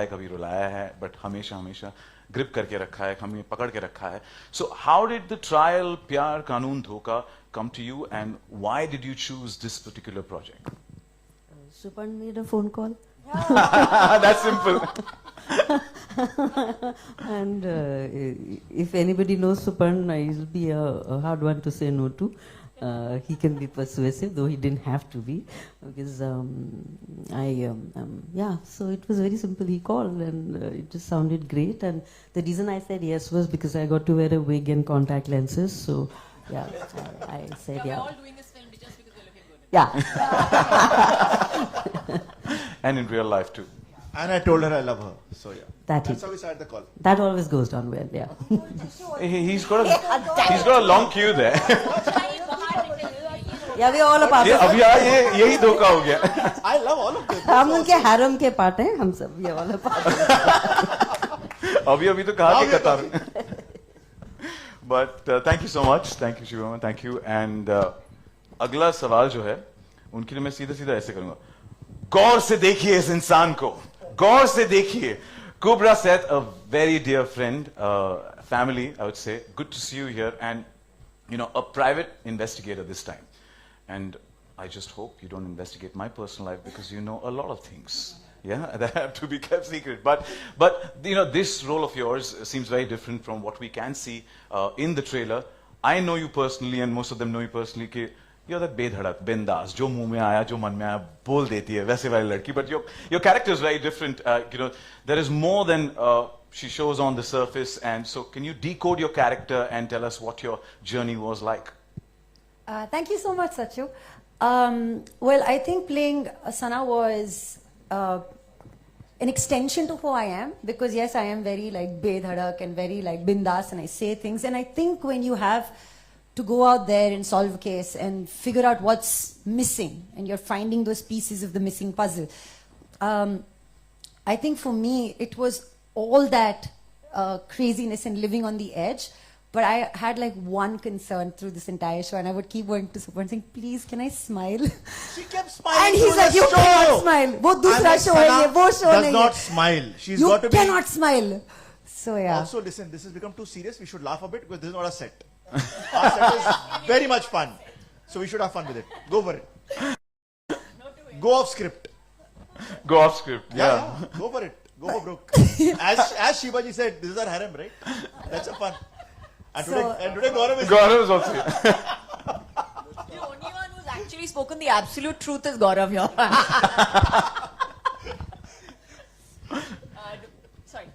है, कभी रुलाया है, बट हमेशा हमेशा ग्रिप करके रखा है, हमें पकड़ के रखा है. So how did the trial प्यार कानून धोखा come to you, and why did you choose this particular project? Supan made a phone call. That's simple. And if anybody knows Supan, he'll be a hard one to say no to. He can be persuasive, though he didn't have to be, because yeah, so it was very simple. He called and it just sounded great, and the reason I said yes was because I got to wear a wig and contact lenses, so yeah, I said yeah. We're all doing this film just because we're looking good. Yeah. And in real life too. And I told her I love her, so yeah. That's how we started the call. That always goes down well, yeah. He's got a long queue there. Yeah, we all a part of अभी यही धोखा हो गया. I love all of them. हम उनके harem के part हैं, हम सब ये वाला part. अभी तो कहा कि कतार. But thank you so much, thank you Shivam, thank you. And अगला सवाल जो है उनके लिए मैं सीधा ऐसे करूँगा. गौर से देखिए इस इंसान को, गौर से देखिए. Kubbra Sait, a very dear friend, family, I would say. Good to see you here, and you know, a private investigator this time. And I just hope you don't investigate my personal life, because you know a lot of things. Yeah, that have to be kept secret. But you know, this role of yours seems very different from what we can see in the trailer. I know you personally, and most of them know you personally. कि you're that बेधड़क, बिंदास, जो मुंह में आया, जो मन में आया, बोल देती है, वैसे वाली लड़की. But your character is very different. You know, there is more than she shows on the surface. And so, can you decode your character and tell us what your journey was like? Thank you so much, Sachu. Well, I think playing Sana was an extension to who I am, because yes, I am very like bedhadak and very like bindas, and I say things. And I think when you have to go out there and solve a case and figure out what's missing, and you're finding those pieces of the missing puzzle, I think for me it was all that craziness and living on the edge. But I had like one concern through this entire show, and I would keep going to Super and saying, please, can I smile? She kept smiling. And he's like, you cannot smile. वो दूसरा show है ये, वो show does नहीं not है. smile. She's You got to be. cannot smile. So yeah. Also, listen, this has become too serious. We should laugh a bit, because this is not a set. Our set is very much fun. So we should have fun with it. Go for it. Go off script. Go off script. Yeah. Go for it. Go for broke. As Shivaji said, this is our harem, right? That's a fun. And today Gaurav Gaurav is also here. The only one who's actually spoken the absolute truth is Gaurav here. Sorry.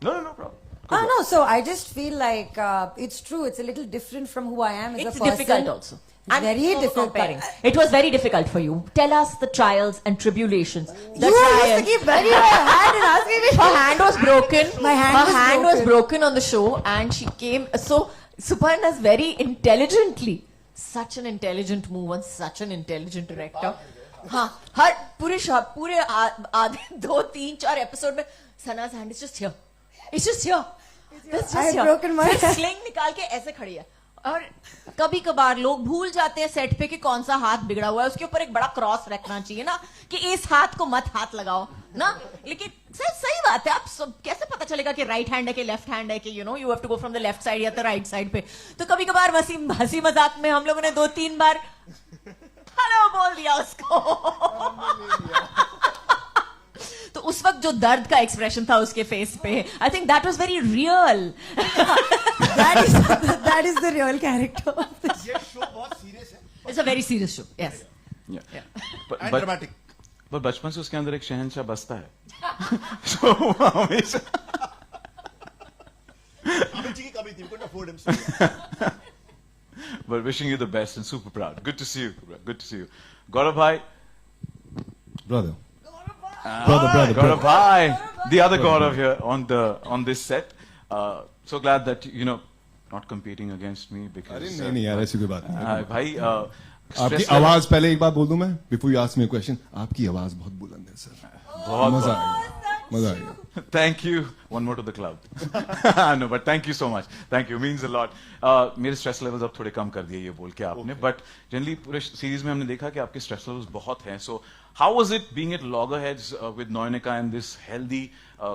No problem. No, so I just feel like it's true. It's a little different from who I am as a It's person. difficult also. It's very difficult. Comparing. It was very difficult for you. Tell us the trials and tribulations. The You used trial. to keep banging my hand and asking me. Her hand was broken. My hand Her was hand broken. was broken on the show, and she came. So Supan has very intelligently, such an intelligent move and such an intelligent director. हाँ, हर पूरे आधे 2-3-4 episode में Sana's hand is just here. It's just here. It's just I have here. broken my फिर hand. Sling निकाल के ऐसे खड़ी है. और कभी कभार लोग भूल जाते हैं सेट पे कि कौन सा हाथ बिगड़ा हुआ है, उसके ऊपर एक बड़ा क्रॉस रखना चाहिए ना, कि इस हाथ को मत हाथ लगाओ ना. लेकिन सही बात है, आप सब कैसे पता चलेगा कि राइट हैंड है कि लेफ्ट हैंड है, कि you know you have to go from the left side या द राइट साइड पे. तो कभी कभार हंसी मजाक में हम लोगों ने 2-3 बार हेलो बोल दिया उसको. तो उस वक्त जो दर्द का एक्सप्रेशन था उसके फेस पे, I think that was very real. That is the real character. ये शो बहुत सीरियस है. It's a very serious show. Yes. And dramatic. पर बचपन से उसके अंदर एक शहंशाह बसता है. So हमेशा. कभी थी, we couldn't afford him. But wishing you the best and super proud. Good to see you. Good to see you. Gaurav bhai. Brother. Gaurav bhai. The other Gaurav here on this set. So glad that you know not competing against me, because नहीं यार ऐसी कोई बात नहीं. भाई आपकी आवाज पहले एक बात बोल दूं मैं, before you ask me a question, आपकी आवाज बहुत बुलंद है सर. बहुत मजा आएगा. Thank you. One more to the club. No, but thank you so much. Thank you. Means a lot. मेरे stress levels अब थोड़े कम कर दिए ये बोल के आपने. But generally पूरे series में हमने देखा कि आपके stress levels बहुत हैं. So how was it being at loggerheads with Noyanika and this healthy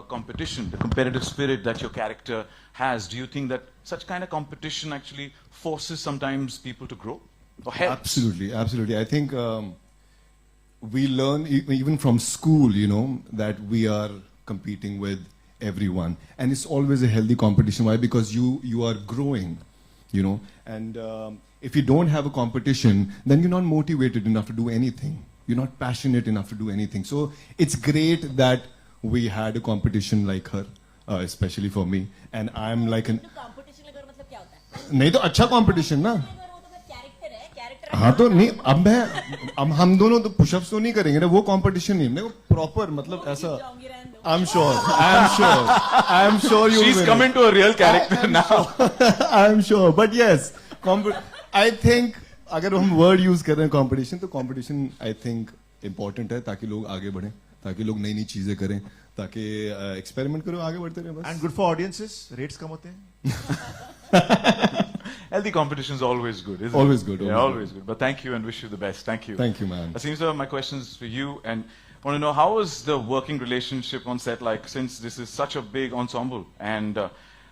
competition, the competitive spirit that your character has, do you think that such kind of competition actually forces sometimes people to grow or helps? Absolutely, absolutely. I think we learn even from school, you know, that we are competing with everyone, and it's always a healthy competition. Why? Because you are growing, you know, and if you don't have a competition, then you're not motivated enough to do anything. You're not passionate enough to do anything. So it's great that we had a competition like her, especially for me, and I'm like an competition लगा मतलब क्या होता है? नहीं तो अच्छा competition ना. वो तो फिर character है, character हाँ तो नहीं, अब हम दोनों तो पुशअप्स तो नहीं करेंगे ना, वो कंपटीशन नहीं, वो प्रॉपर मतलब ऐसा. I'm sure you She's will. coming to a real character now. I'm sure, but yes, I think अगर हम word use कर रहे हैं competition, तो competition I think important है ताकि लोग आगे बढ़ें, ताकि लोग नई नई चीजें करें, ताकि experiment करो, आगे बढ़ते रहें बस. And good for audiences, rates कम होते हैं. Healthy competition is always good, isn't Always it? good, Yeah, always always good. But thank you and wish you the best. Thank you. Thank you, man. That seems to have my questions for you, and I want to know how is the working relationship on set like, since this is such a big ensemble, and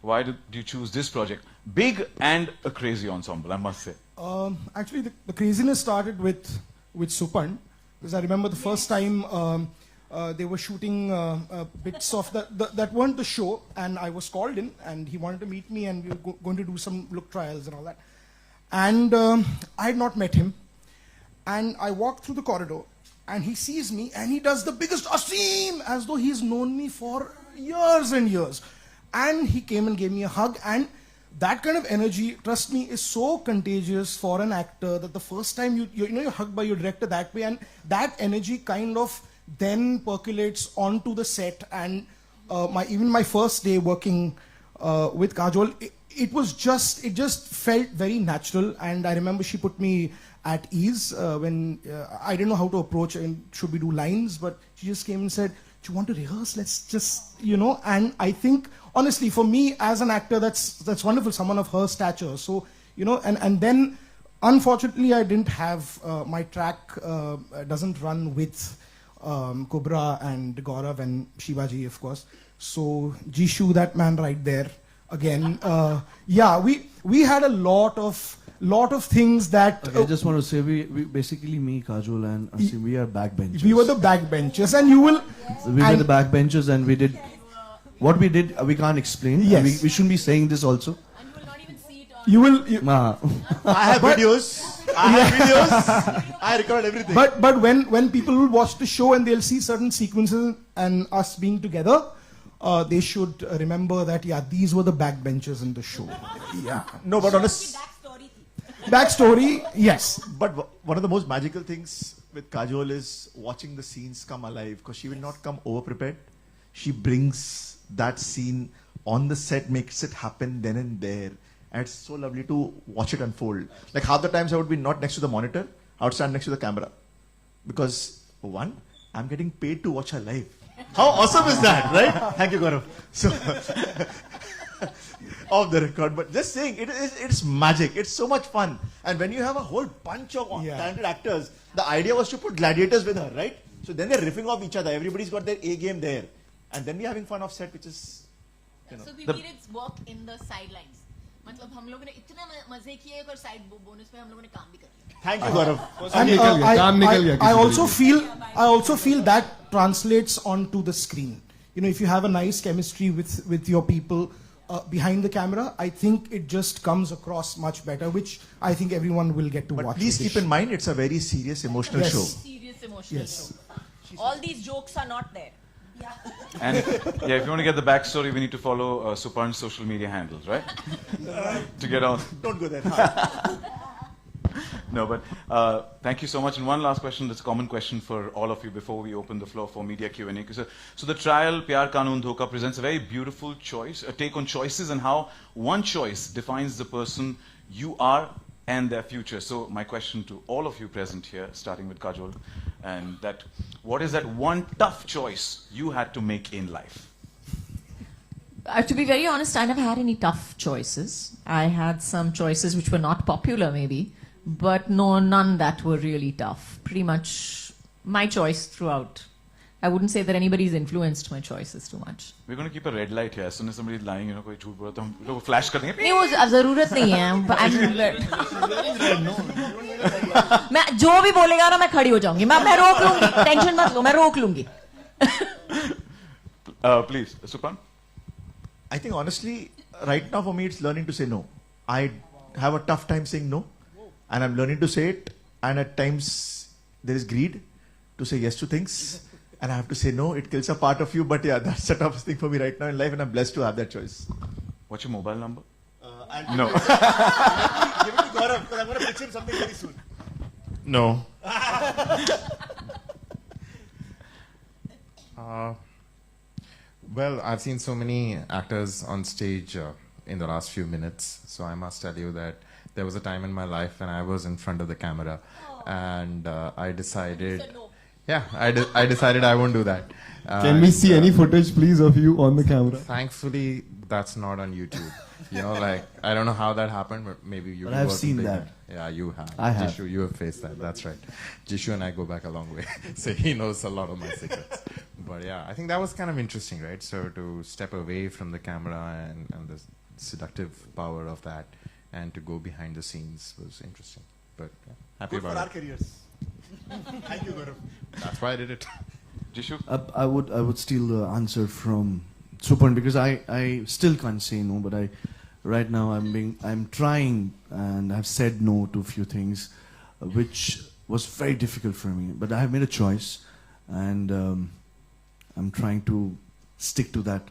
why did you choose this project? Big and a crazy ensemble, I must say. Actually, the craziness started with Supan, because I remember the first time they were shooting bits of that weren't the show, and I was called in, and he wanted to meet me, and we were going to do some look trials and all that. And I had not met him, and I walked through the corridor, and he sees me, and he does the biggest Asim, as though he's known me for years and years. And he came and gave me a hug, and that kind of energy, trust me, is so contagious for an actor that the first time you're hugged by your director that way, and that energy kind of then percolates onto the set. And even my first day working with Kajol, it just felt very natural. And I remember she put me at ease when I didn't know how to approach and should we do lines, but she just came and said, do you want to rehearse? Let's just, and I think, honestly, for me as an actor, that's wonderful, someone of her stature. So, and then, unfortunately, I didn't have, my track doesn't run with Kubbra and Gaurav and Shivaji, of course. So, Jishu, that man right there, again, yeah, we had a lot of things that... Okay, I just want to say, we basically, me, Kajol and Asim, we are backbenchers. We were the backbenchers, and you will... We were the backbenchers, and we did... What we did, we can't explain. Yes. We shouldn't be saying this also. And you will not even see it on... You will... I have videos. I record everything. But when people will watch the show and they'll see certain sequences and us being together, they should remember that, yeah, these were the backbenchers in the show. Yeah. No, but on a... Backstory, yes. But one of the most magical things with Kajol is watching the scenes come alive, because she will not come over-prepared. She brings that scene on the set, makes it happen then and there. And it's so lovely to watch it unfold. Like half the times I would be not next to the monitor, I would stand next to the camera. Because, one, I'm getting paid to watch her live. How awesome is that, right? Thank you, Gaurav. So, off the record, but just saying, it's magic. It's so much fun. And when you have a whole bunch of talented actors, the idea was to put gladiators with her, right? So then they're riffing off each other. Everybody's got their A game there. And then we're having fun off set, which is, So we needed work in the sidelines. मतलब हम लोगों ने इतना मजे किए और side bonus पे हम लोगों ने काम भी कर लिया. Thank you, Gaurav. And I also feel that translates onto the screen. If you have a nice chemistry with your people behind the camera, I think it just comes across much better, which I think everyone will get to watch. But please keep in mind, it's a very serious, emotional show. Serious emotional show. All these jokes are not there. And yeah, if you want to get the backstory, we need to follow Supan's social media handles, right? To get on. Don't go there. No, but thank you so much. And one last question, that's a common question for all of you before we open the floor for media Q&A. So the trial, Pyar Kanun Dhoka, presents a very beautiful choice, a take on choices and how one choice defines the person you are and their future. So my question to all of you present here, starting with Kajol, and that, what is that one tough choice you had to make in life? To be very honest, I never had any tough choices. I had some choices which were not popular maybe, but none that were really tough. Pretty much my choice throughout. I wouldn't say that anybody's influenced my choices too much. We're going to keep a red light here. As soon as somebody is lying, कोई झूठ बोला तो हम लोग flash कर देंगे. नहीं वो जरूरत नहीं है. मैं जो भी बोलेगा ना मैं खड़ी हो जाऊंगी. मैं रोक लूंगी. टेंशन मत लो. मैं रोक लूंगी. Please, Supan. I think honestly, right now for me, it's learning to say no. I have a tough time saying no, and I'm learning to say it. And at times, there is greed to say yes to things, and I have to say no. It kills a part of you, but yeah, that's the toughest thing for me right now in life, and I'm blessed to have that choice. What's your mobile number? No. Give it to Gaurav, because I'm going to pitch him something very soon. No. Well, I've seen so many actors on stage in the last few minutes, so I must tell you that there was a time in my life when I was in front of the camera, and I decided, I decided I won't do that. Can we see any footage, please, of you on the camera? Thankfully, that's not on YouTube. You know, like, I don't know how that happened, but maybe you. But I've seen that. Yeah, you have. I have. Jishu, you have faced that. That's right. Jishu and I go back a long way, so he knows a lot of my secrets. But yeah, I think that was kind of interesting, right? So to step away from the camera and the seductive power of that, and to go behind the scenes was interesting. But yeah, happy Good about for our it. careers. Thank you, Gaurav. That's why I did it. Jishu? I would steal the answer from Supan because I still can't say no, but right now I'm trying and I've said no to a few things, which was very difficult for me. But I have made a choice, and I'm trying to stick to that,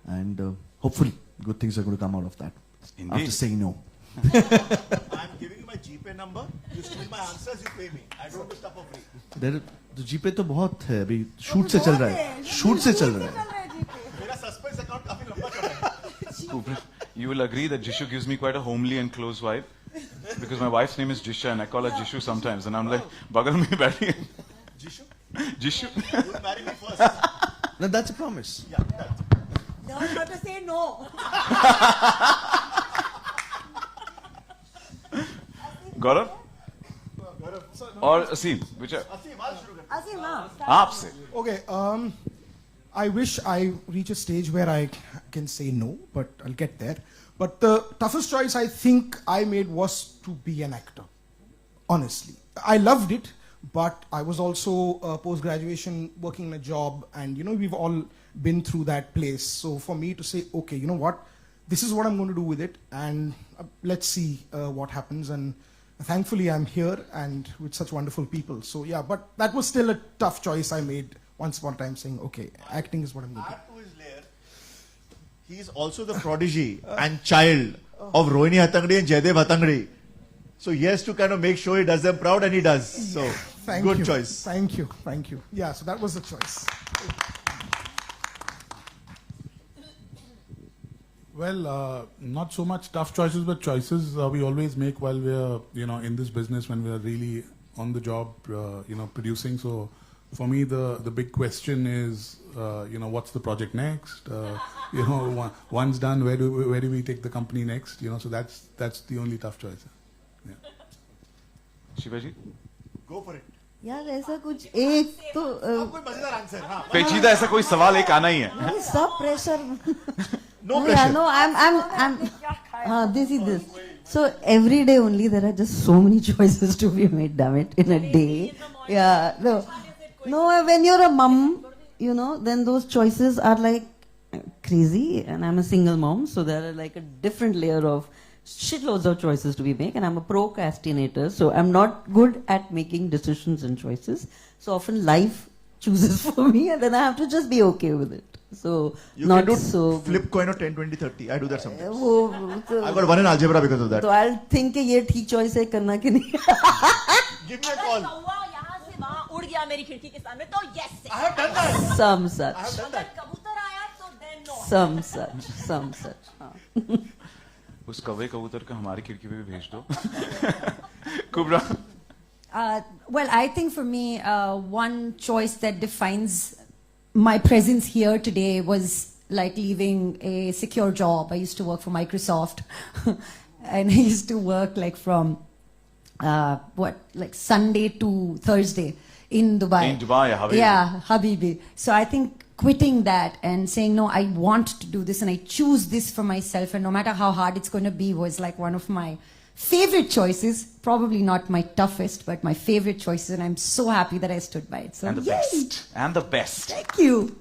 and hopefully good things are going to come out of that. Indeed. After saying no. I'm giving you my GPay number. You steal my answers, you pay me. I don't do stuff for free. तो जीपे तो बहुत है अभी shoot से चल रहा है मेरा सस्पेंस अकाउंट काफी लंबा चल रहा है. Kubbra, you will agree that Jishu gives me quite a homely and close vibe, because my wife's name is Jisha and I call her Jishu sometimes, and I'm like, bagal mein बैठी है. Jishu, Jishu. you will marry me first. No, that's a promise. Yeah, that's Don't have to say no. Gaurav? Or Asim, whichever. Asim, आपसे. Okay, I wish I reach a stage where I can say no, but I'll get there. But the toughest choice I think I made was to be an actor. Honestly, I loved it, but I was also post-graduation working in a job, and you know we've all been through that place. So for me to say, okay, you know what, this is what I'm going to do with it, and let's see what happens. And thankfully I'm here and with such wonderful people. So yeah, but that was still a tough choice I made once upon a time, saying, okay, acting is what I'm going to do. Add to his layer, he is also the prodigy and child of Rohini Hattangadi and Jaydev Hattangadi. So he has to kind of make sure he does them proud, and he does. So Thank good you. choice. Thank you. Thank you. Yeah, so that was the choice. Well, not so much tough choices, but choices we always make while we're, in this business when we're really on the job, producing. So for me, the big question is, what's the project next? Once done, where do we take the company next? So that's the only tough choice. Yeah. Shivaji? Go for it. यार ऐसा कुछ एक तो कोई मजेदार answer. हाँ. पेचीदा ऐसा कोई सवाल एक आना ही है. सब pressure. No pressure. No, I'm this is this. So every day only there are just so many choices to be made, damn it, in a day. Yeah, no, when you're a mom, then those choices are like crazy, and I'm a single mom, so there are like a different layer of shitloads of choices to be made, and I'm a procrastinator, so I'm not good at making decisions and choices. So often life chooses for me, and then I have to just be okay with it. So You not can do so flip coin of 10, 20, 30. I do that sometimes. वो I got one in algebra because of that. तो I'll think कि ये ठीक choice है करना कि नहीं. Give me a call. कौवा यहाँ से वहाँ उड़ गया मेरी खिड़की के सामने तो yes है. I have done that. Some such. I have done that. कबूतर आया तो then no. Some such. हाँ. उस कौवे कबूतर का हमारी खिड़की पे भी भेज दो. Kubra? Well, I think for me, one choice that defines my presence here today was like leaving a secure job. I used to work for Microsoft and I used to work like from Sunday to Thursday in Dubai. In Dubai, yeah, Habibi. Yeah, Habibi. So I think quitting that and saying, no, I want to do this and I choose this for myself, and no matter how hard it's going to be, was like one of my favorite choices. Probably not my toughest, but my favorite choices, and I'm so happy that I stood by it. So And the yay. best. And the best. Thank you.